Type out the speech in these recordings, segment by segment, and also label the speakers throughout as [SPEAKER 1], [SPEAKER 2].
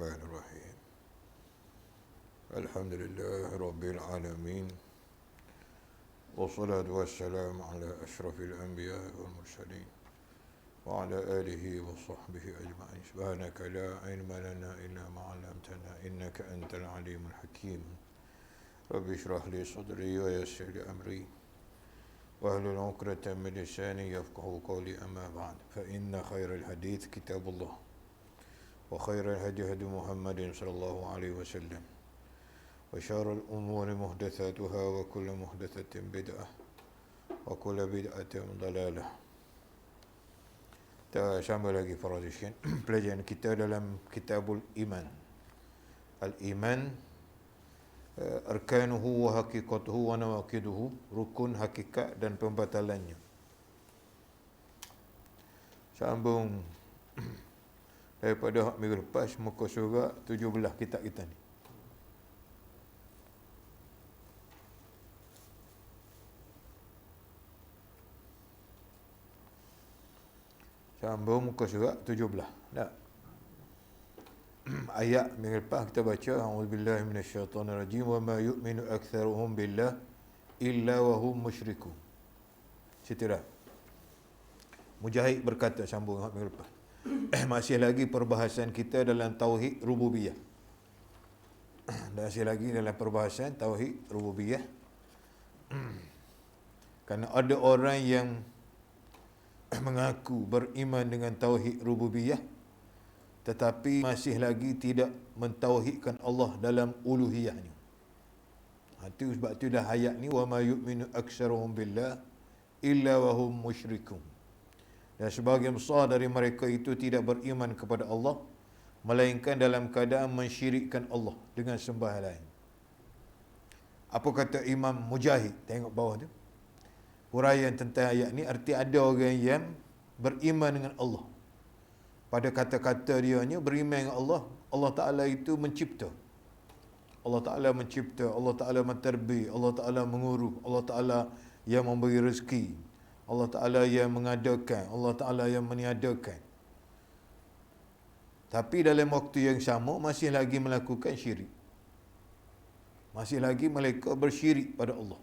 [SPEAKER 1] Bismillahirrahmanirrahim. Alhamdulillah Rabbil Alamin. Wassalatu wassalamu ala ashrafil anbiya wal mursalin wa ala alihi wa sahbihi ajma'in. Subhanaka la ilma lana illa ma 'allamtana innaka antal alimul hakim. Rabbi shrah li sadri wa yassir li amri wahlul 'uqdatam min lisani yafqahu qawli, amma ba'd. Fa inna khairal hadits kitabullah wa khairal hadi hadi Muhammadin sallallahu alaihi wasallam wa syarrul umuri muhdatsatuha wa kullu muhdatsatin bid'ah wa kullu bid'atin dalalah. Kita sambung lagi Faradiskan pelajaran kita dalam Kitabul Iman. Al-Iman, arkanuhu wa haqiqatuhu wa nawaqiduhu, rukun, hakikat dan pembatalannya. Sambung daripada minggu lepas, muka surat 17 kitab kita ni. Sambung muka surat 17. Tak? Ayat minggu lepas kita baca, a'udzubillahi minasyaitonirrajim, wa ma yu'minu aktsaruhum billah illa wa hum musyrikun. Situ dah. Mujahid berkata, sambung minggu lepas. Masih lagi perbahasan kita dalam tauhid rububiyah. Masih lagi dalam perbahasan tauhid rububiyah. Kerana ada orang yang mengaku beriman dengan tauhid rububiyah tetapi masih lagi tidak mentauhidkan Allah dalam uluhiyahnya. Itu sebab tu dah ayat ni, wa ma yu'minu aktsaruhum billah illa wa hum musyrikun. Dan sebahagian besar dari mereka itu tidak beriman kepada Allah melainkan dalam keadaan mensyirikkan Allah dengan sembahan lain. Apa kata Imam Mujahid? Tengok bawah tu. Huraian tentang ayat ni, arti ada orang yang beriman dengan Allah. Pada kata-kata dia ni, beriman dengan Allah, Allah Ta'ala itu mencipta. Allah Ta'ala mencipta, Allah Ta'ala menterbi, Allah Ta'ala mengurus, Allah Ta'ala yang memberi rezeki, Allah Ta'ala yang mengadakan, Allah Ta'ala yang meniadakan. Tapi dalam waktu yang sama masih lagi melakukan syirik. Masih lagi mereka bersyirik pada Allah.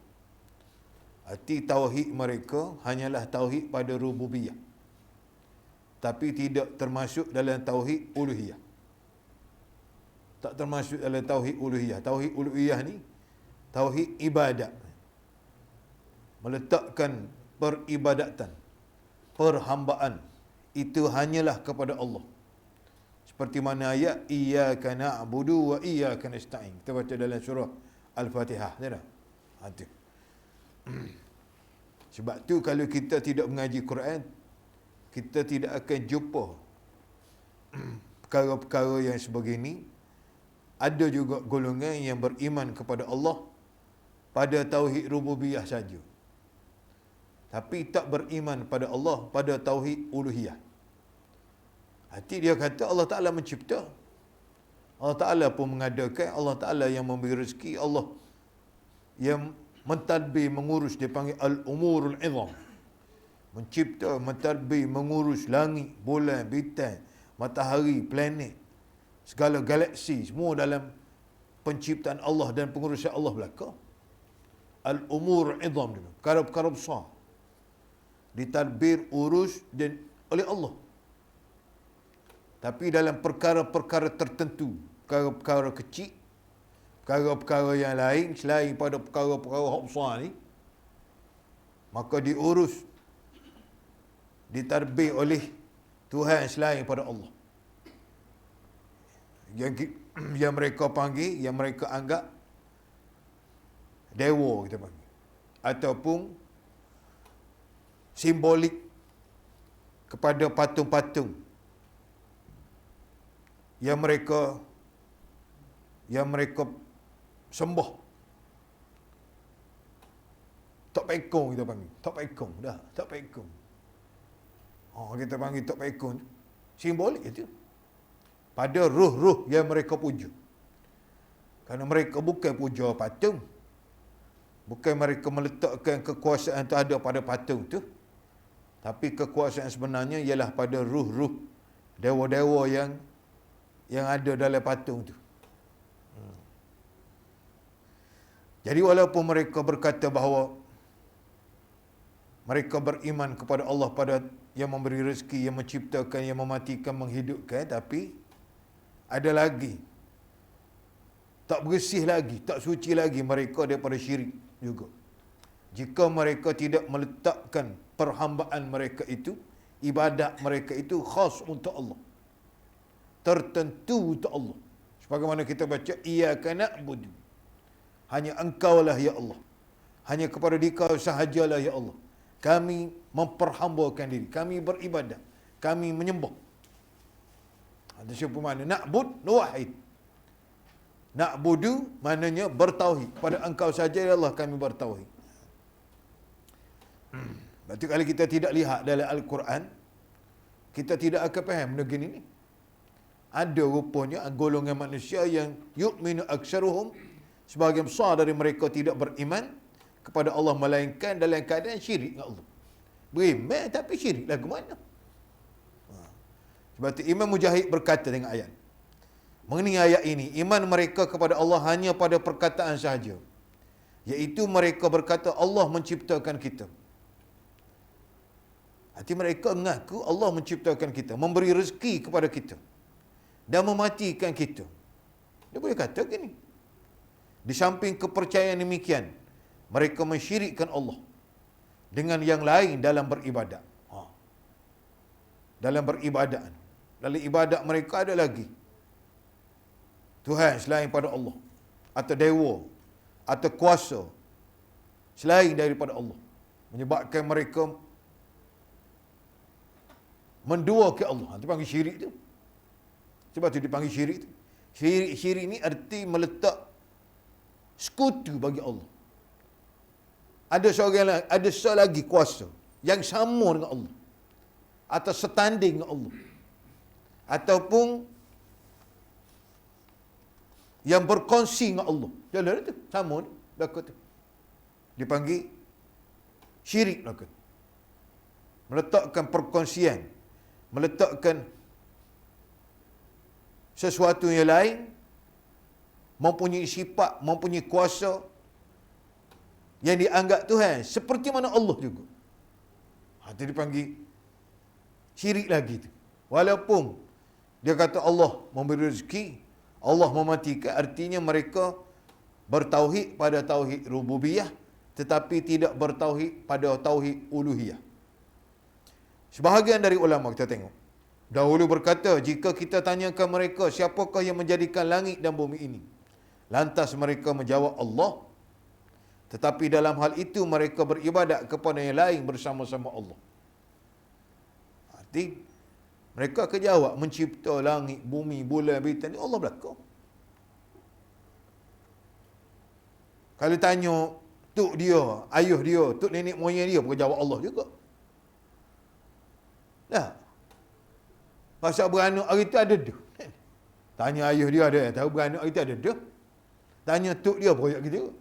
[SPEAKER 1] Arti tauhid mereka hanyalah tauhid pada rububiyah, tapi tidak termasuk dalam tauhid uluhiyah. Tak termasuk dalam tauhid uluhiyah. Tauhid uluhiyah ni tauhid ibadat, meletakkan peribadatan, perhambaan itu hanyalah kepada Allah. Seperti mana ayat iyyaka na'budu wa iyyaka nasta'in, kita baca dalam surah Al-Fatihah, tak? Itu. Sebab tu kalau kita tidak mengaji Quran, kita tidak akan jumpa perkara-perkara yang sebegini. Ada juga golongan yang beriman kepada Allah pada tauhid rububiyah saja, tapi tak beriman pada Allah pada tauhid uluhiyah. Arti dia kata Allah Ta'ala mencipta, Allah Ta'ala pun mengadakan, Allah Ta'ala yang memberi rezeki, Allah yang mentadbir, mengurus, dia panggil al-umurul izam. Mencipta, mentadbir, mengurus langit, bulan, bintang, matahari, planet, segala galaksi, semua dalam penciptaan Allah dan pengurusan Allah belaka. Al-umurul izam, perkara-perkara besar ditadbir, urus dan oleh Allah. Tapi dalam perkara-perkara tertentu, perkara-perkara kecil, perkara-perkara yang lain selain pada perkara-perkara besar ni, maka diurus, ditadbir oleh Tuhan selain pada Allah. Yang mereka panggil, yang mereka anggap dewa, kita panggil, ataupun simbolik kepada patung-patung yang mereka sembah. Tok pekong kita panggil. Tok pekong dah, tok pekong. Kita panggil tok pekong. Simbolik itu pada ruh-ruh yang mereka puja. Kerana mereka bukan puja patung. Bukan mereka meletakkan kekuasaan itu ada pada patung tu. Tapi kekuasaan sebenarnya ialah pada ruh-ruh dewa-dewa yang ada dalam patung tu. Jadi walaupun mereka berkata bahawa mereka beriman kepada Allah pada yang memberi rezeki, yang menciptakan, yang mematikan, menghidupkan, tapi ada lagi tak bersih lagi, tak suci lagi mereka daripada syirik juga. Jika mereka tidak meletakkan perhambaan mereka itu, ibadat mereka itu khas untuk Allah, tertentu untuk Allah. Sebagaimana kita baca, iyyaka na'budu, hanya engkaulah ya Allah, hanya kepada Dikau sahajalah ya Allah kami memperhambakan diri, kami beribadah, kami menyembah. Ada siapa mana na'bud, wahid. Na'budu maknanya bertauhid, kepada engkau saja ya Allah kami bertauhid. Berarti kalau kita tidak lihat dalam Al-Quran, kita tidak akan faham negeri ini. Ada rupanya golongan manusia yang yu'minu aksaruhum, sebahagian besar dari mereka tidak beriman kepada Allah, melainkan dalam keadaan syirik dengan Allah. Beriman tapi syirik lagu mana? Sebab itu Imam Mujahid berkata dengan ayat, mengenai ayat ini, iman mereka kepada Allah hanya pada perkataan sahaja, iaitu mereka berkata Allah menciptakan kita. Hati mereka mengaku Allah menciptakan kita, memberi rezeki kepada kita dan mematikan kita. Dia boleh kata gini. Di samping kepercayaan demikian, mereka mensyirikkan Allah dengan yang lain dalam beribadat. Dalam beribadatan. Dalam ibadat mereka ada lagi Tuhan selain pada Allah, atau dewa, atau kuasa selain daripada Allah, menyebabkan mereka menduakan Allah. Itu panggil syirik tu. Sebab tu dipanggil syirik tu. Syirik ni arti meletak sekutu bagi Allah. Ada seorang, ada seorang lagi kuasa yang sama dengan Allah, atau setanding dengan Allah, ataupun yang berkongsi dengan Allah. Jalan itu sama ni, belakang tu. Dipanggil syirik belakang. Meletakkan perkongsian, meletakkan sesuatu yang lain, mempunyai sifat, mempunyai kuasa yang dianggap Tuhan seperti mana Allah juga. Itu dipanggil syirik lagi tu. Walaupun dia kata Allah memberi rezeki, Allah mematikan, artinya mereka bertauhid pada tauhid rububiyah, tetapi tidak bertauhid pada tauhid uluhiyah. Sebahagian dari ulama kita tengok dahulu berkata, jika kita tanyakan mereka siapakah yang menjadikan langit dan bumi ini, lantas mereka menjawab Allah, tetapi dalam hal itu mereka beribadat kepada yang lain bersama-sama Allah. Arti mereka akan jawab, mencipta langit, bumi, bulan, bintang, Allah belaka. Kalau tanya tok dia, ayah dia, tok nenek moyang dia, pun jawab Allah juga. Dah. Pasal beranak hari tu ada dah. Tanya ayah dia ada, tahu beranak hari tu ada dah. Tanya tok dia pun gitu.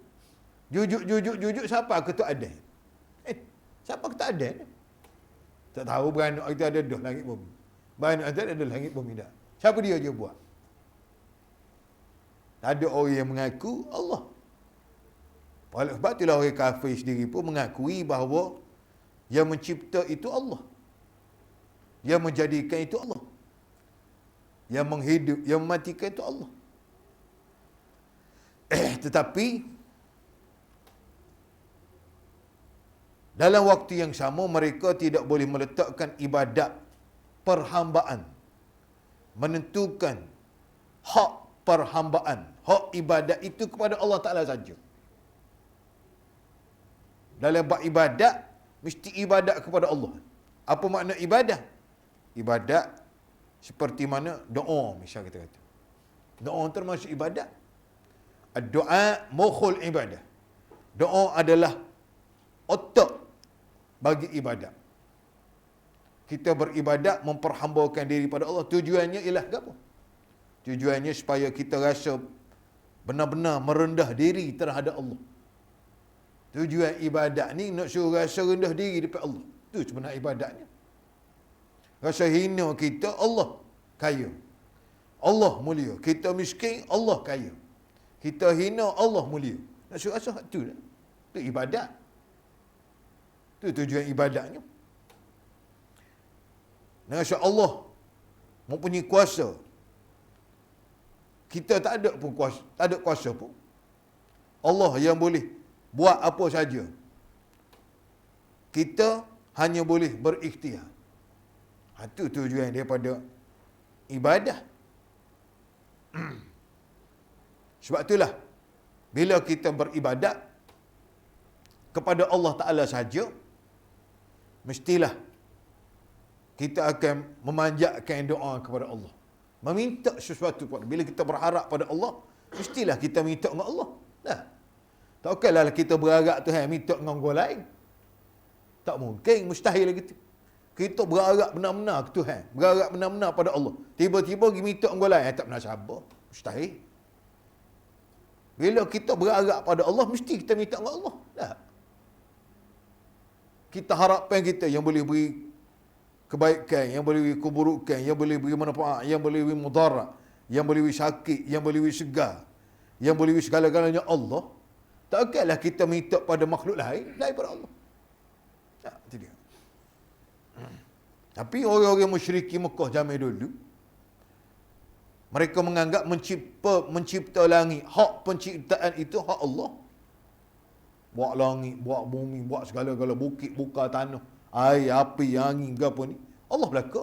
[SPEAKER 1] Jujuk, siapa ke tok ada? Siapa ke tak ada? Tak tahu beranak hari tu ada dah langit bumi. Beranak hari tu ada langit bumi dah. Siapa dia je buat? Tak ada orang yang mengaku Allah. Sebab itulah orang kafir sendiri pun mengakui bahawa yang mencipta itu Allah, yang menjadikan itu Allah, yang menghidup, yang mematikan itu Allah. Tetapi dalam waktu yang sama mereka tidak boleh meletakkan ibadat perhambaan, menentukan hak perhambaan, hak ibadat itu kepada Allah Ta'ala saja. Dalam bab ibadat, mesti ibadat kepada Allah. Apa makna ibadah? Ibadat seperti mana doa, misal kita kata. Doa termasuk ibadat. Doa mukhul ibadah. Doa adalah otak bagi ibadat. Kita beribadat, memperhambakan diri pada Allah. Tujuannya ialah apa? Tujuannya supaya kita rasa benar-benar merendah diri terhadap Allah. Tujuan ibadat ni nak suruh rasa rendah diri depan Allah. Itu sebenarnya ibadatnya. Rasa hina kita, Allah kaya. Allah mulia. Kita miskin, Allah kaya. Kita hina, Allah mulia. Nak suruh asal tu lah. Itu ibadat. Itu tujuan ibadatnya. Nak Allah mempunyai kuasa. Kita tak ada pun kuasa, tak ada kuasa pun. Allah yang boleh buat apa saja. Kita hanya boleh berikhtiar. Itu tujuan daripada ibadah. Sebab itulah bila kita beribadat kepada Allah Ta'ala saja, mestilah kita akan memanjatkan doa kepada Allah. Meminta sesuatu kepada. Bila kita berharap pada Allah, mestilah kita minta dengan Allah. Nah. Tak okeylah kita berharap Tuhan minta dengan orang lain. Tak mungkin, mustahil gitu. Kita berharap benar-benar ke Tuhan, berharap benar-benar pada Allah. Tiba-tiba pergi minta orang lain, tak pernah sabar. Mustahil. Bila kita berharap pada Allah, mesti kita minta dengan Allah. Tak. Kita harapkan kita yang boleh beri kebaikan, yang boleh beri keburukan, yang boleh beri manfaat, yang boleh beri mudarat, yang boleh beri sakit, yang boleh beri segar, yang boleh beri segala-galanya Allah. Tak okeylah kita minta pada makhluk lain daripada Allah. Tak, itu dia. Tapi orang-orang musyrikin Mekah zaman dulu, mereka menganggap mencipta langit, hak penciptaan itu hak Allah. Buat langit, buat bumi, buat segala-gala, bukit, buka tanah, air, api, angin, apa ni, Allah belaka.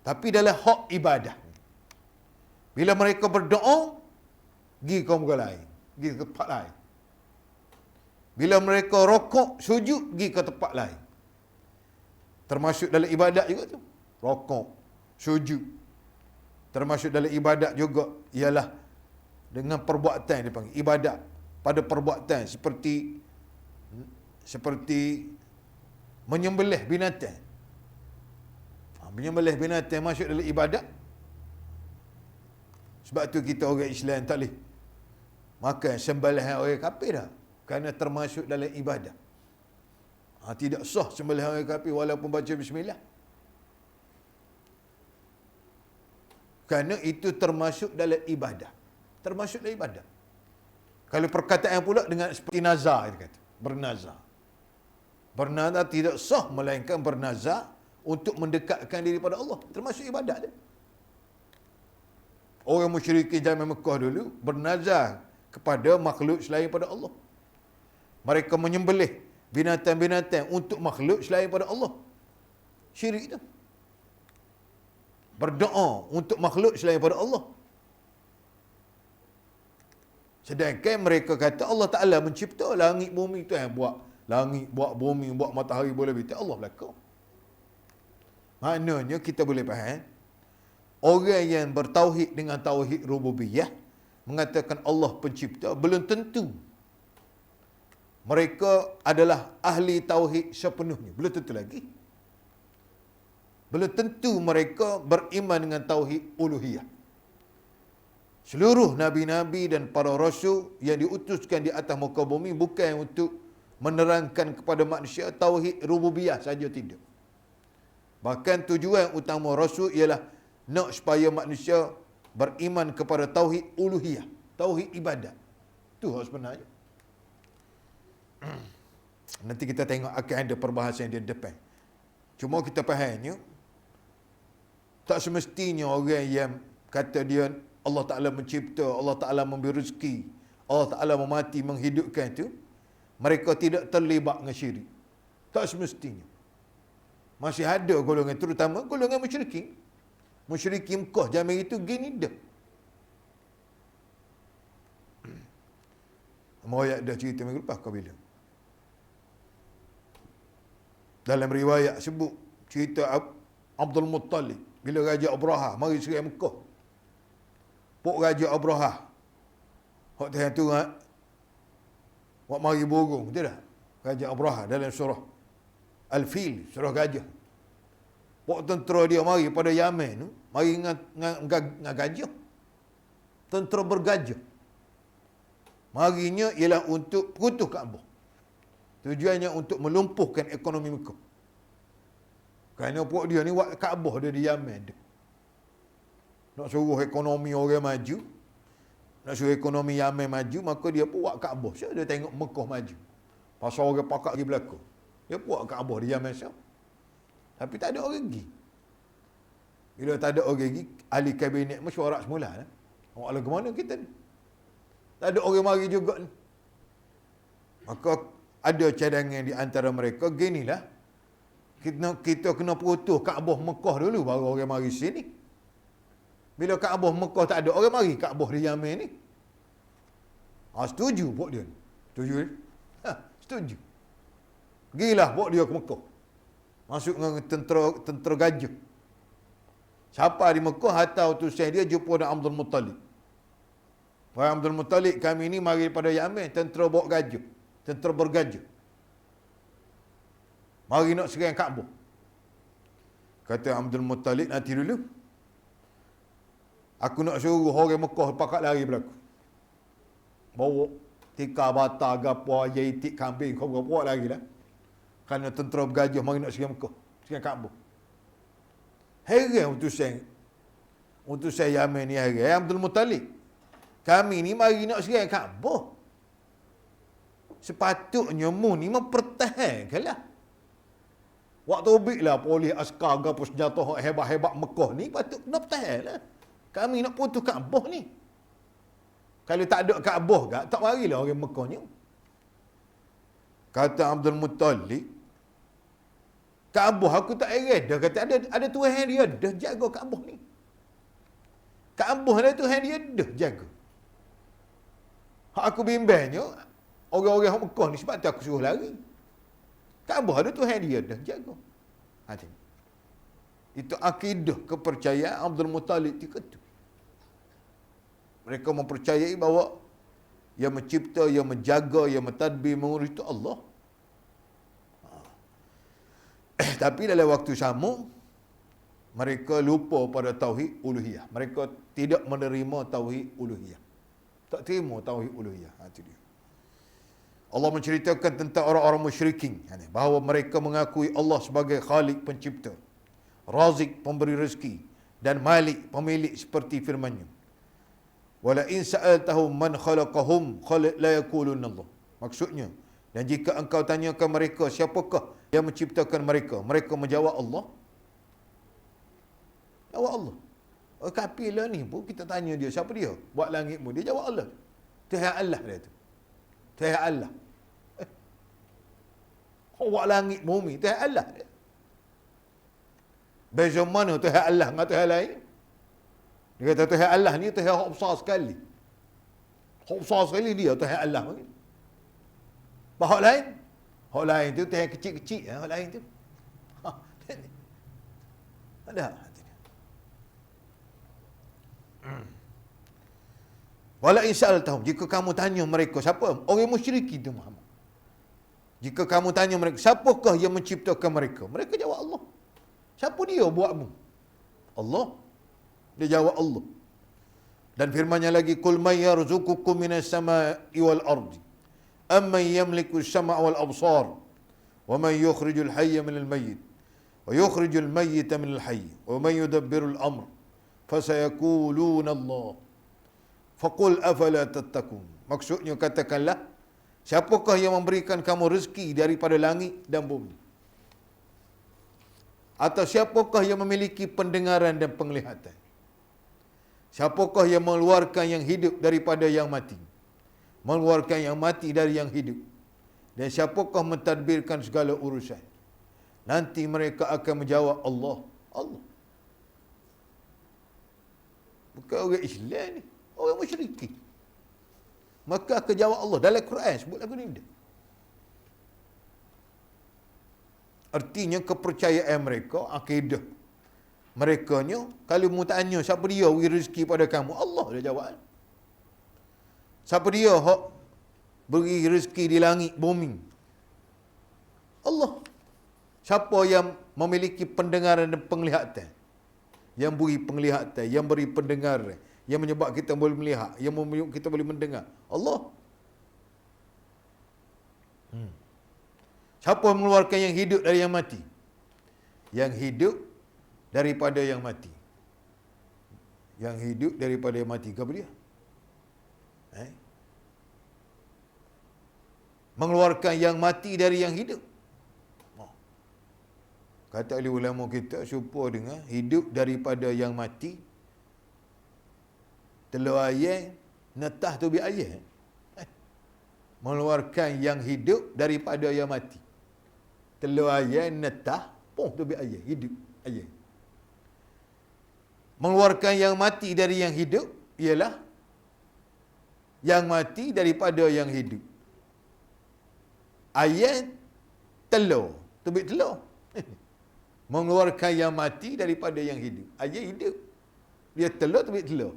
[SPEAKER 1] Tapi dalam hak ibadah, bila mereka berdoa, pergi ke orang lain, pergi ke tempat lain. Bila mereka rokok, sujud, pergi ke tempat lain. Termasuk dalam ibadat juga tu. Rokok, sujud. Termasuk dalam ibadat juga ialah dengan perbuatan dia panggil ibadat. Pada perbuatan seperti menyembelih binatang. Menyembelih binatang masuk dalam ibadat. Sebab tu kita orang Islam tak boleh makan sembelihan orang kafir dah. Kerana termasuk dalam ibadat. Tidak sah sembelihan orang kafir walaupun baca bismillah. Kerana itu termasuk dalam ibadah. Termasuk dalam ibadah. Kalau perkataan pula dengan seperti nazar, dia kata. Bernazar. Bernazar tidak sah melainkan bernazar untuk mendekatkan diri pada Allah. Termasuk ibadat dia. Orang musyrikin zaman Mekah dulu bernazar kepada makhluk selain pada Allah. Mereka menyembelih binatang-binatang untuk makhluk selain pada Allah. Syirik itu. Berdoa untuk makhluk selain pada Allah. Sedangkan mereka kata Allah Ta'ala mencipta langit bumi tu yang buat langit, buat bumi, buat matahari, boleh bintang, Allah belaka. Maknanya kita boleh faham, orang yang bertauhid dengan tauhid rububiyah, mengatakan Allah pencipta, belum tentu mereka adalah ahli tauhid sepenuhnya. Belum tentu lagi. Belum tentu mereka beriman dengan tauhid uluhiyah. Seluruh nabi-nabi dan para rasul yang diutuskan di atas muka bumi bukan untuk menerangkan kepada manusia tauhid rububiyah saja, tidak. Bahkan tujuan utama rasul ialah nak supaya manusia beriman kepada tauhid uluhiyah, tauhid ibadat. Itu sebenarnya. Nanti kita tengok akan ada perbahasan di depan. Cuma kita fahamnya, tak semestinya orang yang kata dia Allah Ta'ala mencipta, Allah Ta'ala memberi rezeki, Allah Ta'ala memati, menghidupkan itu, mereka tidak terlibat dengan syirik. Tak semestinya. Masih ada golongan, terutama golongan musyrikin. Musyrikin Mekah zaman itu gini dah. Moyak dah cerita minggu lepas kau bila. Dalam riwayat sebut cerita Abdul Muttalib bila Raja Abraha mari serang Mekah. Pok Raja Abraha hak Tuhan tu wak mari burung, betul tak? Raja Abraha dalam surah Al-Fil, surah gajah. Pok tentera dia mari pada Yaman tu, mari dengan gajah. Tentera bergajah. Marinya ialah untuk runtuh Kaabah. Tujuannya untuk melumpuhkan ekonomi Mekah. Kerana pok dia ni buat Kaabah dia di Yaman dia. nak suruh ekonomi orang maju, nak suruh ekonomi Yaman maju, maka dia buat Kaabah. Siapa dia tengok Mekah maju? Pasal orang pakat pergi belakang. Dia buat Kaabah di Yaman siapa? Tapi tak ada orang pergi. Bila tak ada orang pergi, ahli kabinet mesyuarat semula lah. Awak lah ke mana kita ni? Tak ada orang mari juga ni. Maka ada cadangan di antara mereka, ginilah, kita kena putus Kaabah Mekah dulu, baru orang mari sini. Bila Kaabah Mekah tak ada, orang mari Kaabah di Yaman ni. Setuju buat dia. Setuju ni? Setuju. Pergilah buat dia ke Mekah. Masuk dengan tentera gajah. Siapa di Mekah, hantar utusan dia jumpa dengan Abdul Muttalib. Wahai Abdul Muttalib, kami ni mari pada Yaman, tentera bawa gajah. Tentera bergajah. Mari nak serang Kaabah. Kata Abdul Muttalib, nanti dulu. Aku nak suruh orang Mekah pakat lari berlaku. Bawa tikar bata, gapa, jaitik, kambing, kau buat lagi lah. Kerana tentera bergajah mari nak serang Mekah. Serang Kaabah. Heran utusan Yaman ni heran. Abdul Muttalib, kami ni mari nak serang Kaabah. Sepatutnya mu ni mempertahankanlah. Waktu obiklah polis askar gapo senjata hebat-hebat Mekah ni patut kena pertahanlah. Kami nak putus Kaabah ni. Kalau tak ada Kaabah gak, tak marilah orang Mekah ni. Kata Abdul Muttalib, Kaabah aku tak heran dah. Kata ada Tuhan dia dah jaga Kaabah ni. Kaabah ada Tuhan dia dah jaga. Hak aku bimbangnya orang-orang Mekah ni sebab tu aku suruh lari. Kaabah ada Tuhan dia dah jaga. Itu akidah kepercayaan Abdul Muttalib itu. Mereka mempercayai bahawa yang mencipta, yang menjaga, yang mentadbir, mengurus itu Allah. Tapi dalam waktu sama, mereka lupa pada tauhid uluhiyah. Mereka tidak menerima tauhid uluhiyah. Tak terima tauhid uluhiyah. Itu dia. Allah menceritakan tentang orang-orang musyrikin, bahawa mereka mengakui Allah sebagai Khalik, pencipta, Razik, pemberi rezeki, dan Malik, pemilik, seperti firman-Nya. Wala in sa'altahum man khalaqahum la yaqulun Allah. Maksudnya, dan jika engkau tanyakan mereka siapakah yang menciptakan mereka, mereka menjawab Allah. Jawab Allah. Kafir lah ni pun kita tanya dia siapa dia? Buat langitmu, dia jawab Allah. Tuhan Allah dia tu. Tuhan Allah. Buat langit bumi, Tuhan Allah dia. Beza mana Tuhan Allah dengan Tuhan lain? Dia kata Tuhan Allah ni Tuhan yang besar sekali. Yang besar sekali dia Tuhan Allah. Hak lain? Hak lain tu Tuhan kecil-kecil. Hak lain tu. Ada. Wala insa'al tahum. Jika kamu tanya mereka, siapa? Orang musyrik itu Muhammad. Jika kamu tanya mereka, siapakah yang menciptakan mereka? Mereka jawab Allah. Siapa dia buatmu? Allah. Dia jawab Allah. Dan firman-Nya lagi, "Qul may yarzuqukum minas sama'i wal ardi, amman yamliku as-sam'a wal absar, wa man yukhrijul hayya minal mayyit, wa yukhrijul mayyita minal hayy, wa man yudabbirul amr, fasayaquluna Allah. Faqul afala tattaqun." Maksudnya katakanlah, siapakah yang memberikan kamu rezeki daripada langit dan bumi? Atau siapakah yang memiliki pendengaran dan penglihatan? Siapakah yang mengeluarkan yang hidup daripada yang mati? Mengeluarkan yang mati dari yang hidup? Dan siapakah mentadbirkan segala urusan? Nanti mereka akan menjawab Allah. Allah. Bukan orang Islam ni. Orang musyrikin. Maka akan jawab Allah. Dalam Quran sebut lagu ni. Artinya kepercayaan mereka, akidah merekanya, kalau mu tanya siapa dia beri rezeki pada kamu, Allah dia jawab. Siapa dia hak beri rezeki di langit bumi? Allah. Siapa yang memiliki pendengaran dan penglihatan? Yang beri penglihatan, yang beri pendengaran, yang menyebab kita boleh melihat, yang menyebab kita boleh mendengar? Allah. Siapa yang mengeluarkan yang hidup dari yang mati? Yang hidup daripada yang mati. Yang hidup daripada yang mati. Ke apa dia? Mengeluarkan yang mati dari yang hidup. Kata oleh ulama kita, serupa dengan hidup daripada yang mati. Telur ayam, netah tu bi ayam. Mengeluarkan yang hidup daripada yang mati. Telur ayam, netah, pun tu bi ayam. Hidup ayam. Mengeluarkan yang mati dari yang hidup, ialah yang mati daripada yang hidup. Ayat telur. Tubik telur. Mengeluarkan yang mati daripada yang hidup. Ayat hidup. Dia telur, tubik telur.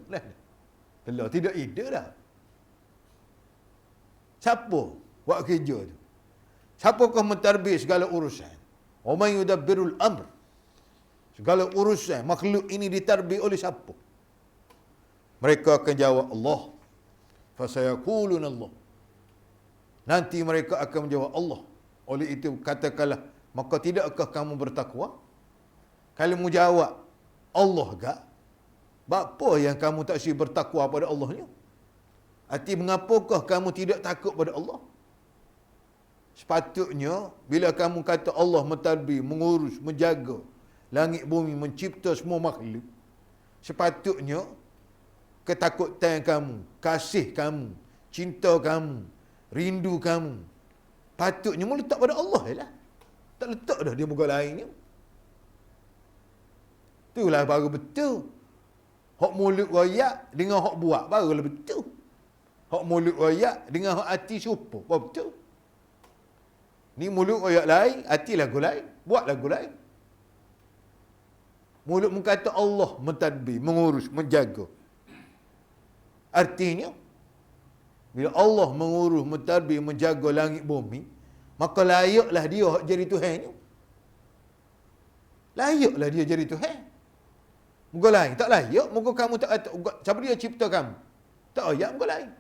[SPEAKER 1] Telur tidak hidup dah. Siapa buat kerja tu? Siapakah mentadbir segala urusan? Wa man yudabbirul amr. Segala urusan makhluk ini ditadbir oleh siapa? Mereka akan jawab Allah. Fasayaqulun Allah. Nanti mereka akan menjawab Allah. Oleh itu katakanlah, maka tidakkah kamu bertakwa? Kalau menjawab Allah gak, apa yang kamu tak si bertakwa pada Allah ni? Arti mengapakah kamu tidak takut pada Allah? Sepatutnya bila kamu kata Allah mentadbir, mengurus, menjaga langit bumi, mencipta semua makhluk, sepatutnya ketakutan kamu, kasih kamu, cinta kamu, rindu kamu, patutnya meletak pada Allah lah. Tak letak dah dia muka lain ni. Itulah baru betul. Hak mulut royak dengan hak buat barulah betul. Hak mulut royak dengan hak hati serupa baru betul. Ni mulut royak lain, hati lagu lain, buat lagu lain. Mulut mengata Allah mentadbir, mengurus, menjaga. Artinya bila Allah mengurus, mentadbir, menjaga langit bumi, maka layaklah dia jadi Tuhan ni. Layaklah dia jadi Tuhan. Muka lain tak layak, muka kamu tak kata siapa dia cipta kamu? Tak layak muka lain.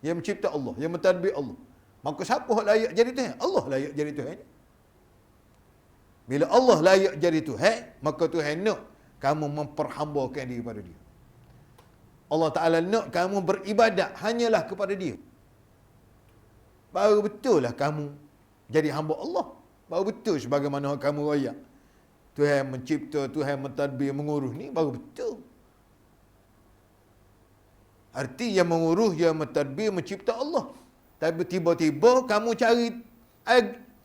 [SPEAKER 1] Yang mencipta Allah, yang mentadbir Allah. Maka siapa yang layak jadi Tuhan? Allah layak jadi Tuhan. Bila Allah layak jadi Tuhan, maka Tuhan nak kamu memperhambakan diri kepada dia. Allah Ta'ala nak kamu beribadat hanyalah kepada dia. Baru betul lah kamu jadi hamba Allah. Baru betul sebagaimana kamu royak. Tuhan mencipta, Tuhan mentadbir, mengurus ni baru betul. Arti yang mengurus, yang mentadbir, mencipta Allah. Tapi tiba-tiba kamu cari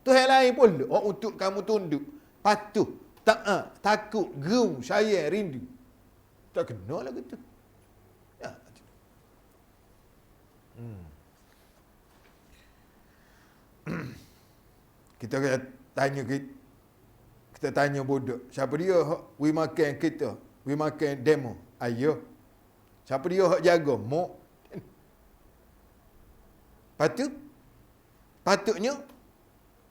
[SPEAKER 1] Tuhan lain pula untuk kamu tunduk, patuh, taat, takut, gerung, sayang, rindu. Tak kena lah gitu. Ya. Kita tanya kita tanya bodoh, siapa dia hak we makan kita, we makan demo, ayah. Siapa dia hak jaga? Mak.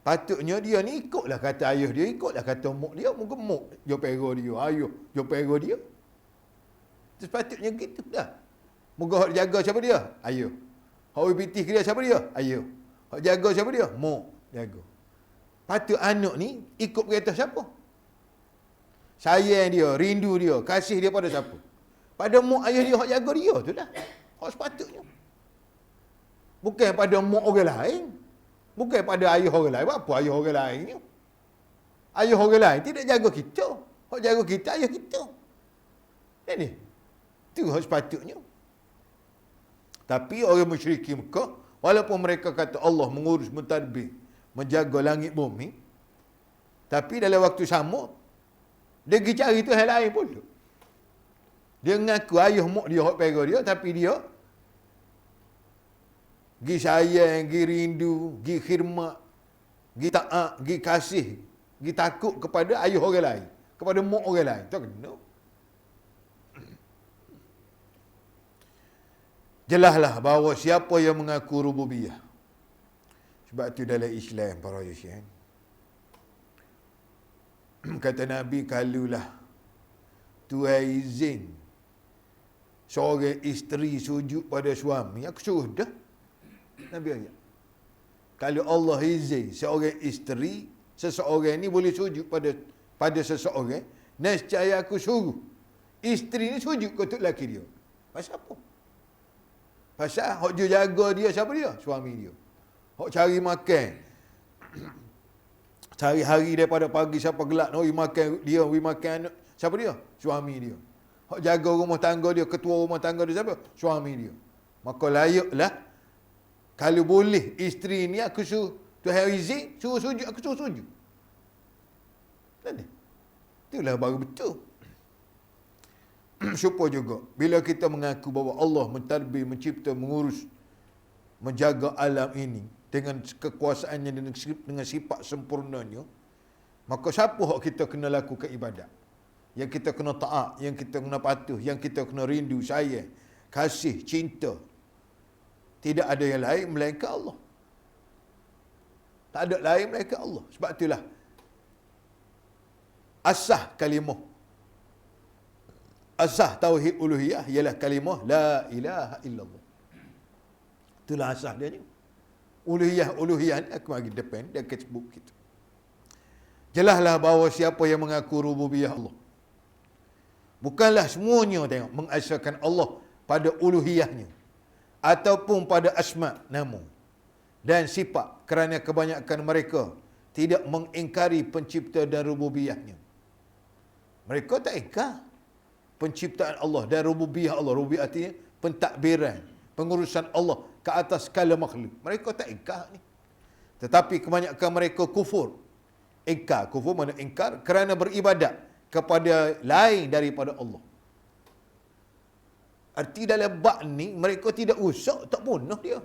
[SPEAKER 1] Patutnya dia ni ikutlah kata ayah dia, ikutlah kata mak dia, muka mak dia pera dia, ayah dia pera dia. Sepatutnya gitu dah. Muka hak jaga siapa dia? Ayah. Hak we pitih dia siapa dia? Ayah. Hak jaga siapa dia? Mak jaga. Patut anak ni ikut kata siapa? Sayang dia, rindu dia, kasih dia pada siapa? Pada mak ayah dia hak jaga dia tu dah. Hak sepatutnya. Bukan pada mak orang lain. Bukan pada ayah orang lain. Apa ayah orang lain ni? Ayah orang lain tidak jaga kita. Hak jaga kita ayah kita. Ini. Itu hak sepatutnya. Tapi orang musyrikin Mekah, walaupun mereka kata Allah mengurus, mentadbir, menjaga langit bumi, tapi dalam waktu sama dia pergi cari Tuhan lain pula. Dia mengaku ayah mak dia hak pera dia, tapi dia pergi sayang, pergi rindu, pergi khidmat, pergi taat, pergi kasih, pergi takut kepada ayah orang lain, kepada mak orang lain. Tak kena. Jelaslah bahawa siapa yang mengaku rububiyah. Sebab tu dalam Islam para Yusyan, kata Nabi, kalulah Tuhan izin seorang isteri sujud pada suami, aku suruh dah. Nabi ayat, kalau Allah izin seorang isteri, seseorang ni boleh sujud pada seseorang, nescaya aku suruh Isteri ni sujud untuk lelaki dia. Pasal apa? Pasal hok dia jaga dia siapa dia? Suami dia. Hok cari makan. Cari hari daripada pagi sampai gelap, wi makan dia, wi makan anak. Siapa dia? Suami dia. Hok jaga rumah tangga dia, ketua rumah tangga dia siapa? Suami dia. Maka layaklah kalau boleh isteri ni aku suruh Tuhan izin, suruh sujud, aku suruh sujud. Tak ada. Itulah baru betul. Syukur juga bila kita mengaku bahawa Allah mentadbir, mencipta, mengurus, menjaga alam ini dengan kekuasaannya dengan sifat sempurnanya, maka siapa hak kita kena lakukan ibadat? Yang kita kena taat, yang kita kena patuh, yang kita kena rindu, sayang, kasih, cinta. Tidak ada yang lain melainkan Allah. Tak ada lain melainkan Allah. Sebab itulah asah kalimah, asah tauhid uluhiyah ialah kalimah la ilaha illallah. Itulah asah dia ni. Uluhiyah ni aku bagi depan dia akan sebut kita. Jelaslah bahawa siapa yang mengaku rububiyah Allah, bukanlah semuanya tengok mengasahkan Allah pada uluhiyahnya ataupun pada asma nama dan sifat, kerana kebanyakan mereka tidak mengingkari pencipta dan rububiyahnya. Mereka tak ingkar penciptaan Allah dan rububiyah Allah. Rububiyah artinya pentadbiran, pengurusan Allah ke atas segala makhluk. Mereka tak ingkar ni. Tetapi kebanyakan mereka kufur. Ingkar, kufur mana ingkar kerana beribadat kepada lain daripada Allah. Arti dalam bab ni mereka tidak rusak, tak bunuh dia.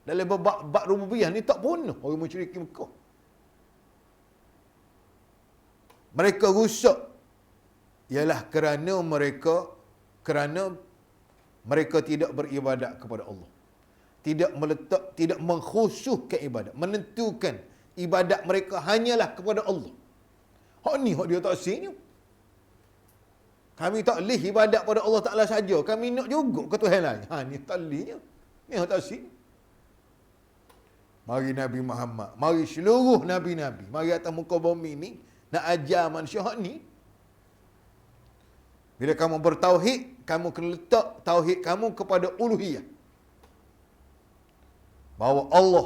[SPEAKER 1] Dalam bab rububiyah ni tak bunuh orang musyrikin Mekah. Mereka rusak ialah kerana mereka tidak beribadat kepada Allah. Tidak mengkhusyukkan ibadat, menentukan ibadat mereka hanyalah kepada Allah. Hak ni hak dia tak sini. Kami tak leh ibadat pada Allah Taala saja, kami nak juga ke Tuhan lain. Ni tak lehnya. Ni hak tak sini. Mari Nabi Muhammad, mari seluruh nabi-nabi, mari atas muka bumi ni nak ajar manusia hak ni. Bila kamu bertauhid, kamu kena letak tauhid kamu kepada uluhiyah. Bahawa Allah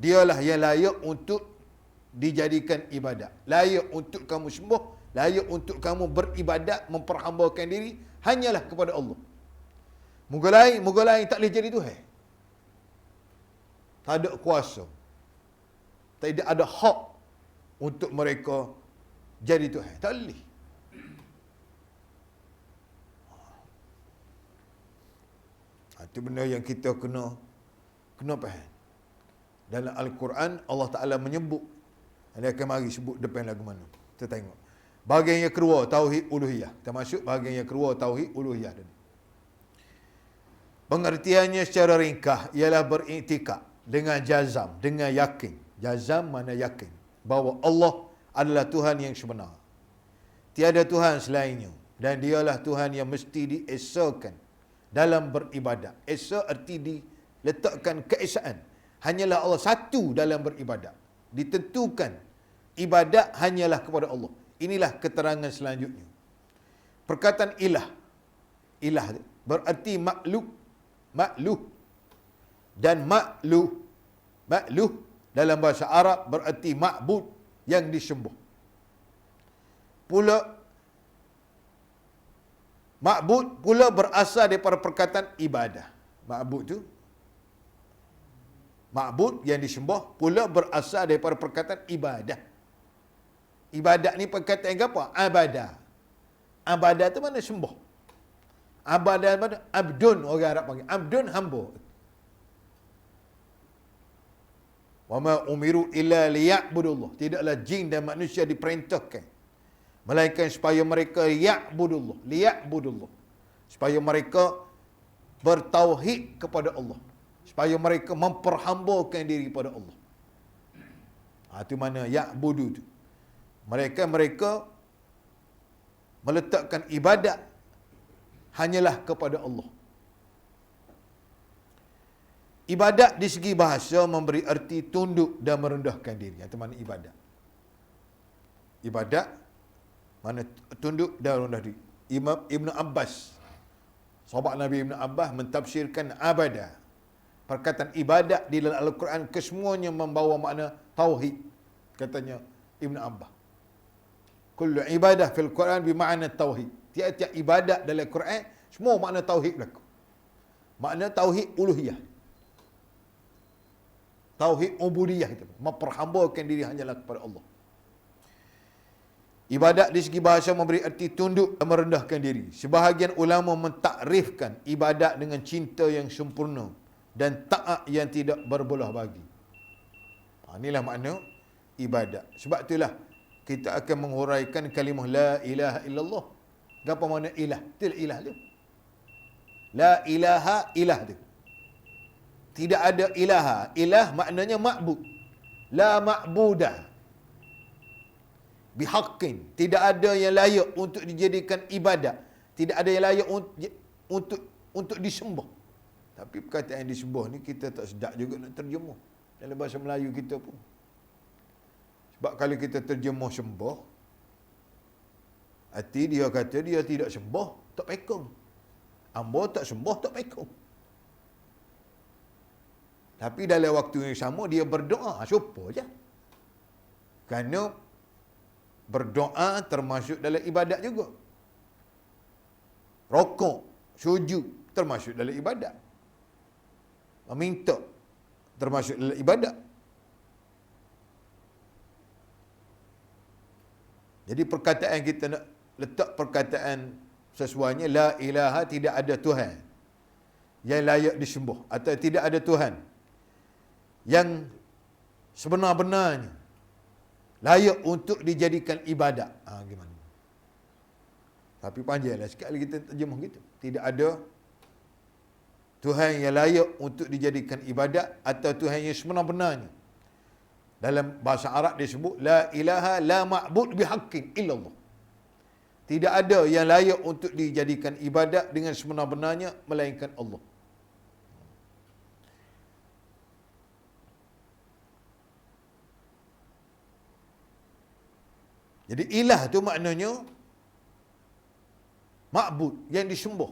[SPEAKER 1] dialah yang layak untuk dijadikan ibadat. Layak untuk kamu sembah, layak untuk kamu beribadat, memperhambakan diri hanyalah kepada Allah. Moga lain tak boleh jadi Tuhan. Tak ada kuasa. Tidak ada hak untuk mereka jadi Tuhan. Tak boleh. Itu benda yang kita kena faham. Dalam Al-Quran Allah Ta'ala menyebut, dia akan mari sebut depan lagu mana. Kita tengok. Bahagian yang kedua tauhid uluhiyah. Kita masuk bahagian yang kedua tauhid uluhiyah tadi. Pengertiannya secara ringkas ialah beriktikad dengan jazam, dengan yakin. Jazam mana yakin bahawa Allah adalah Tuhan yang sebenar. Tiada Tuhan selainnya dan dialah Tuhan yang mesti diesakan dalam beribadat. Esa arti diletakkan keesaan. Hanyalah Allah satu dalam beribadat. Ditentukan ibadat hanyalah kepada Allah. Inilah keterangan selanjutnya. Perkataan ilah. Ilah berarti makhluk. Makluh. Dan makluh dalam bahasa Arab berarti ma'bud, yang disembah. Pula ma'bud pula berasal daripada perkataan ibadah. Ma'bud yang disembah pula berasal daripada perkataan ibadah. Ibadat ni perkataan yang apa? Abadah. Abadah tu mana sembah. Abadah mana? Abdun, orang Arab panggil. Abdun, hamba. Wa ma umiru illa liya'budullah. Tidaklah jin dan manusia diperintahkan melainkan supaya mereka liya'budullah. Supaya mereka bertauhid kepada Allah. Supaya mereka memperhambakan diri kepada Allah. Itu mana ya'budu tu. Mereka meletakkan ibadat hanyalah kepada Allah. Ibadat di segi bahasa memberi arti tunduk dan merendahkan diri. Itu mana ibadat. Ibadat Mana tunduk dan rendah diri. Imam Ibn Abbas, sahabat Nabi Ibn Abbas mentafsirkan abada. Perkataan ibadat di dalam Al-Quran kesemuanya membawa makna tauhid. Katanya Ibn Abbas. Kullu ibadah fil Quran bermakna tauhid. Tiap-tiap ibadat dalam Quran semua makna tauhid berlaku. Makna tauhid uluhiyah. Tauhid ubudiyah itu. Memperhambakan diri hanyalah kepada Allah. Ibadat di segi bahasa memberi arti tunduk dan merendahkan diri. Sebahagian ulama mentakrifkan ibadat dengan cinta yang sempurna dan taat yang tidak berbelah bagi. Inilah makna ibadat. Sebab itulah kita akan menghuraikan kalimah la ilaha illallah. Apa makna ilah? Itulah ilah tu. La ilaha ilah tu. Tidak ada ilaha. Ilah maknanya ma'bud. La ma'budah. Bihaqqin. Tidak ada yang layak untuk dijadikan ibadat. Tidak ada yang layak untuk disembah. Tapi perkataan yang disembah ni kita tak sedap juga nak terjemah dalam bahasa Melayu kita pun. Sebab kalau kita terjemah sembah, arti dia kata dia tidak sembah, tak pekong. Amba tak sembah, tak pekong. Tapi dalam waktu yang sama dia berdoa, serupa je. Kerana berdoa termasuk dalam ibadat juga. Rokok, sujud termasuk dalam ibadat. Meminta termasuk dalam ibadat. Jadi perkataan kita nak letak perkataan sesuainya, la ilaha, tidak ada Tuhan yang layak disembah, atau tidak ada Tuhan yang sebenar-benarnya layak untuk dijadikan ibadat. Gimana? Tapi panjanglah sekali kita terjemah gitu. Tidak ada Tuhan yang layak untuk dijadikan ibadat atau Tuhan yang sebenar-benarnya. Dalam bahasa Arab disebut la ilaha la ma'bud bihaqqin illallah. Tidak ada yang layak untuk dijadikan ibadat dengan sebenar-benarnya melainkan Allah. Jadi ilah tu maknanya ma'bud, yang disembah,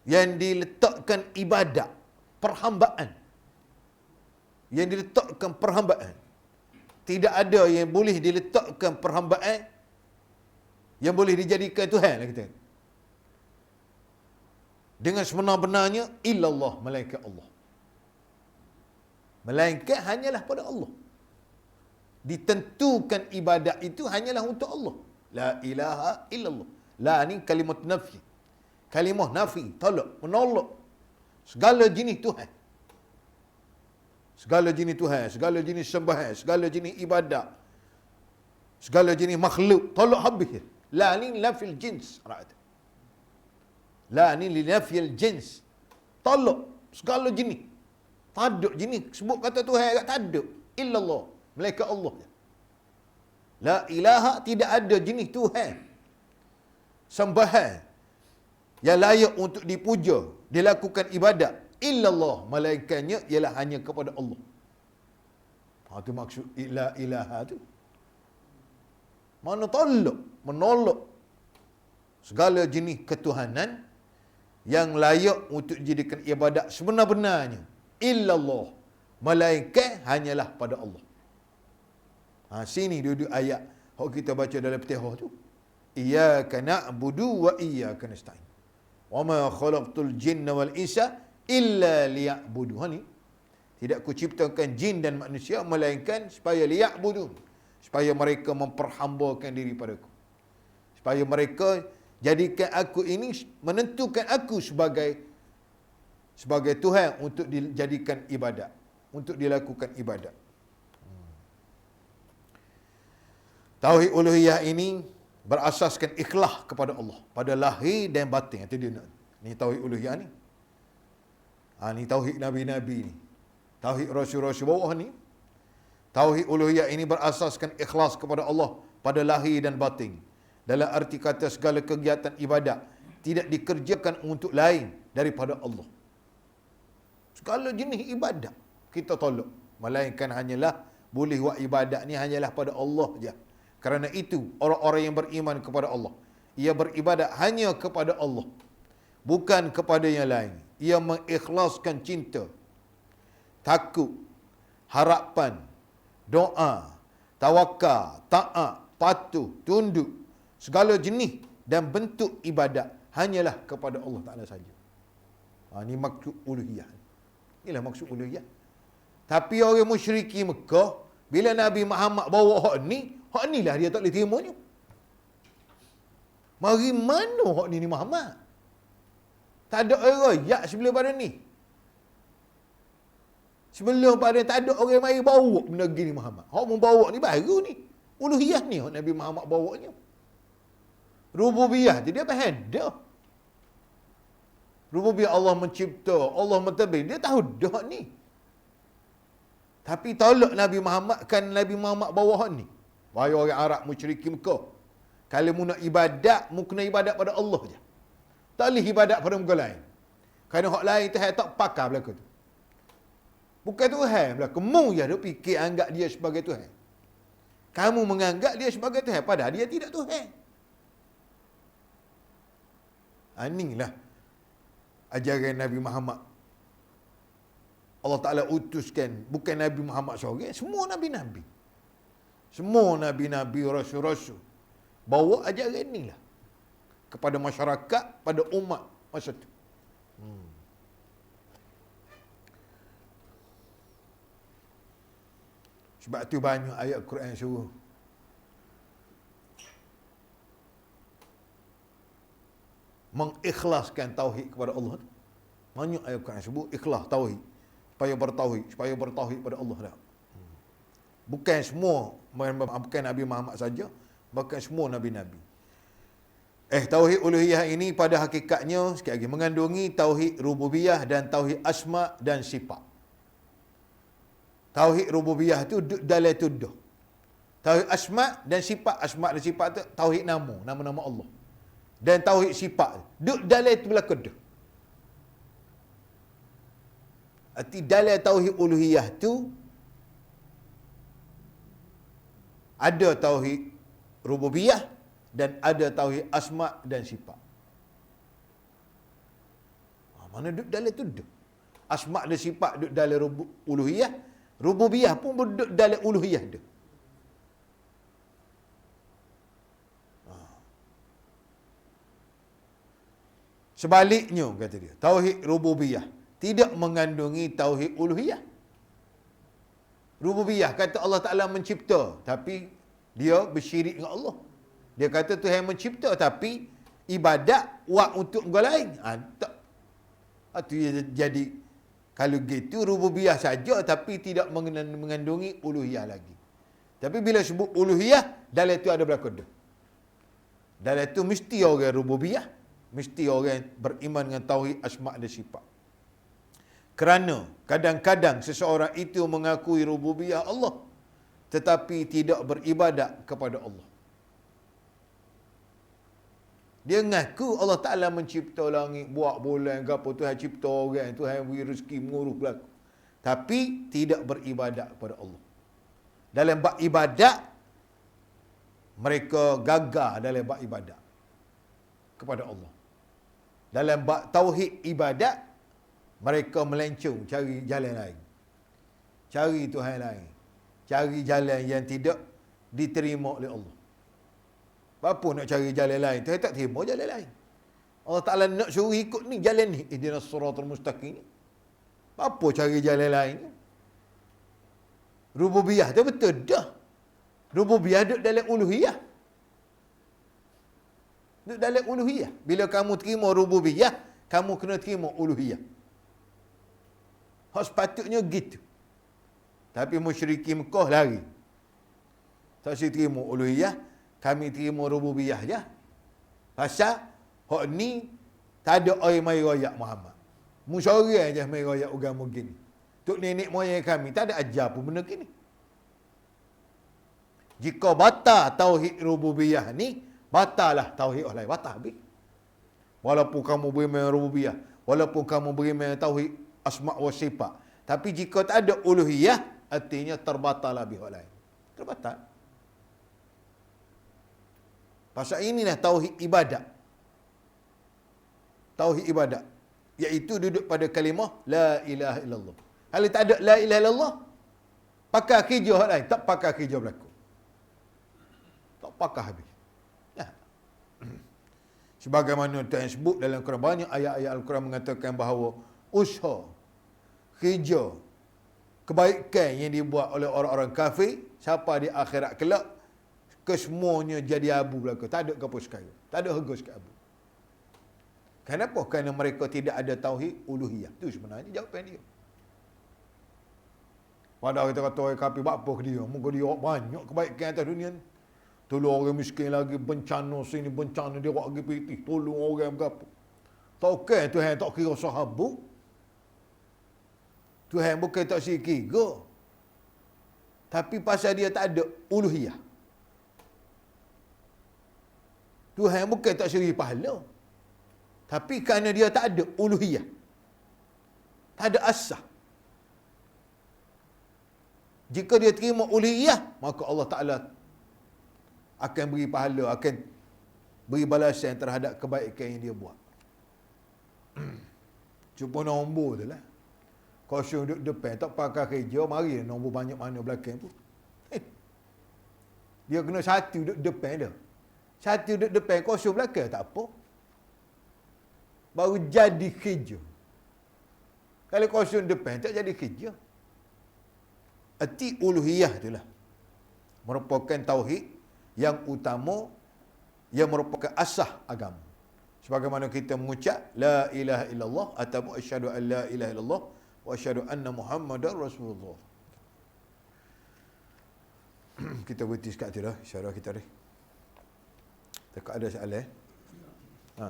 [SPEAKER 1] yang diletakkan ibadat, perhambaan, yang diletakkan perhambaan. Tidak ada yang boleh diletakkan perhambaan yang boleh dijadikan Tuhan lah kita. Dengan sebenar-benarnya illallah, melainkan Allah. Melainkan hanyalah pada Allah. Ditentukan ibadat itu hanyalah untuk Allah. La ilaha illallah. La ni kalimat nafi. Kalimah nafi, tolak, menolak segala jenis Tuhan. Segala jenis Tuhan, segala jenis sembahan, segala jenis ibadat, segala jenis makhluk, tolak habis. La ni nafil jins. La ni nafil jins. Tolak segala jenis. Tak ada jenis sebut kata Tuhan tak ada. Illallah, melainkan Allah. La ilaha, tidak ada jenis Tuhan, sembahan yang layak untuk dipuja, dilakukan ibadat, illallah, melainkannya ialah hanya kepada Allah. Itu maksud la ilaha tu. Mana tolak, menolak segala jenis ketuhanan yang layak untuk dijadikan ibadat sebenar-benarnya, illallah, melainkan hanyalah pada Allah. Sini duduk ayat yang kita baca dalam Fatihah tu. Iyyaka na'budu wa iyyaka nasta'in. Wa ma khalaqtul jinna wal insa illa liya'budun. Ni tidak kuciptakan jin dan manusia melainkan supaya liya'budun, supaya mereka memperhambakan diri padaku, supaya mereka jadikan aku ini, menentukan aku sebagai Tuhan untuk dijadikan ibadat, untuk dilakukan ibadat. Tauhid uluhiyah ini berasaskan ikhlas kepada Allah pada lahir dan batin. Itu dia. Ni tauhid uluhiyah ni. Ni tauhid nabi-nabi ni. Tauhid rasul-rasul bawah ni. Tauhid uluhiyah ini berasaskan ikhlas kepada Allah pada lahir dan batin. Dalam arti kata segala kegiatan ibadat tidak dikerjakan untuk lain daripada Allah. Segala jenis ibadat kita tolak, melainkan hanyalah boleh buat ibadat ni hanyalah pada Allah je. Kerana itu, orang-orang yang beriman kepada Allah, ia beribadat hanya kepada Allah, bukan kepada yang lain. Ia mengikhlaskan cinta, takut, harapan, doa, tawakal, taat, patuh, tunduk, segala jenis dan bentuk ibadat hanyalah kepada Allah Ta'ala saja. Ini maksud uluhiyah. Inilah maksud uluhiyah. Tapi orang musyriki Mekah, bila Nabi Muhammad bawa hak ni lah dia tak boleh terimanya. Mari mana hak ni Muhammad? Tak ada orang royak sebelum pada ni. Sebelum pada tak ada orang mari bawa benda gini Muhammad. Hak membawa ni baru ni. Uluhiyah ni hak Nabi Muhammad bawanya. Rububiyah tu dia faham dah. Rububiyah Allah mencipta, Allah mentadbir, dia tahu dah ni. Tapi tolak Nabi Muhammad kan Nabi Muhammad bawa hak ni. Wahai orang Arab musyrikin Mekah, kalau mu nak ibadat, mu kena ibadat pada Allah je. Tak boleh ibadat pada muka lain. Kerana hak lain tu tak pakar belaka tu. Bukan Tuhan belaka. Mu je duk fikir anggap dia sebagai Tuhan. Kamu menganggap dia sebagai Tuhan, padahal dia tidak Tuhan. Inilah ajaran Nabi Muhammad. Allah Ta'ala utuskan, bukan Nabi Muhammad seorang, semua Nabi-Nabi. Semua Nabi-Nabi, Rasul-Rasul bawa ajaran inilah kepada masyarakat, pada umat masa itu. Sebab tu banyak ayat Quran suruh mengikhlaskan tauhid kepada Allah. Banyak ayat Quran sebut ikhlas tauhid, supaya bertauhid pada Allah dah. Bukan semua, bukan Nabi Muhammad saja, bahkan semua nabi-nabi. Tauhid uluhiyah ini pada hakikatnya sekali lagi mengandungi tauhid rububiyah dan tauhid asma dan sifat. Tauhid rububiyah tu dalam tuduh. Tauhid asma dan sifat tu tauhid nama-nama Allah. Dan tauhid sifat duk dalam itu belaka dah. Arti dalam tauhid uluhiyah tu ada tauhid rububiyah dan ada tauhid asma dan sifat. Mana duk dalam tu dah. Asma dan sifat duk dalam uluhiyah, rububiyah pun duk dalam uluhiyah dah. Sebaliknya kata dia, tauhid rububiyah tidak mengandungi tauhid uluhiyah. Rububiyah kata Allah Ta'ala mencipta, tapi dia bersyirik dengan Allah. Dia kata Tuhan mencipta, tapi ibadat buat untuk orang lain. Tak. Itu jadi, kalau gitu rububiyah saja, tapi tidak mengandungi uluhiyah lagi. Tapi bila sebut uluhiyah, dalam itu ada berlaku dah. Dalam itu mesti orang rububiyah, mesti orang beriman dengan tauhid asma' dan sifat. Kerana kadang-kadang seseorang itu mengakui rububiyah Allah, tetapi tidak beribadat kepada Allah. Dia mengaku Allah Ta'ala mencipta langit, buat bulan, apa Tuhan cipta orang, Tuhan beri rezeki, mengurus berlaku. Tapi tidak beribadat kepada Allah. Dalam bab ibadat, mereka gagal dalam bab ibadat kepada Allah. Dalam bab tauhid ibadat, mereka melencong cari jalan lain. Cari Tuhan lain. Cari jalan yang tidak diterima oleh Allah. Apa nak cari jalan lain? Tuhan tak terima jalan lain. Allah Ta'ala nak suruh ikut ni, jalan ni. Ihdinas siratal mustaqim ni. Apa cari jalan lain? Rububiyah tu betul dah. Rububiyah duduk dalam uluhiyah. Duduk dalam uluhiyah. Bila kamu terima rububiyah, kamu kena terima uluhiyah. Hak sepatutnya gitu. Tapi musyrikin Mekah lari. Tak si terima uluhiyah, kami terima rububiyah je. Pasal hak ni tak ada orang mai royak Muhammad. Mu seorang je mai royak agama gini. Tok nenek moyang kami tak ada ajar pun benda gini. Jika batal tauhid rububiyah ni, batallah tauhid Allah lain. Batal habis. Walaupun kamu beriman rububiyah, walaupun kamu beriman tauhid asma' wa sifat, tapi jika tak ada uluhiyah, artinya terbatal habis hak lain. Terbatal. Pasal inilah tauhid ibadat. Tauhid ibadat. Iaitu duduk pada kalimah la ilaha illallah. Kalau tak ada la ilaha illallah, pakai kerja hak lain, tak pakai kerja berlaku. Tak pakai habis. Ya. Sebagaimana Tuhan sebut dalam Quran, banyak ayat-ayat Al-Quran mengatakan bahawa usaha, kerja, kebaikan yang dibuat oleh orang-orang kafir, siapa di akhirat kelak, kesemuanya jadi abu belaka. Tak ada apa sekali. Tak ada harga sekali abu. Kenapa? Kerana mereka tidak ada tauhid uluhiyah. Itu sebenarnya jawapan dia. Padahal kita kata orang kafir buat apa ke dia? Muka dia banyak kebaikan atas dunia ni. Tolong orang miskin lagi, bencana sini, bencana dia buat lagi piti. Tolong orang berapa. Tak okey Tuhan tak kira sahabat. Tuhan bukan tak kira. Tapi pasal dia tak ada uluhiyah. Tuhan bukan tak seri pahala. Tapi kerana dia tak ada uluhiyah. Tak ada asah. Jika dia terima uluhiyah, maka Allah Ta'ala akan beri pahala, akan beri balasan terhadap kebaikan yang dia buat. Cuba nombor tu lah. Kosong duduk depan, tak pakai kerja, mari nombor banyak mana belakang pun. Dia kena satu duduk depan dia. Satu duduk depan, kosong belakang, tak apa. Baru jadi kerja. Kalau kosong depan, tak jadi kerja. Arti uluhiyah itulah. Merupakan tauhid yang utama, yang merupakan asas agama. Sebagaimana kita mengucap la ilaha illallah atau asyhadu an la ilaha illallah wa asyhadu anna Muhammadar Rasulullah. Kita berhenti sekat tu dah, isyarah kita ni. Tak ada soalan. Ha.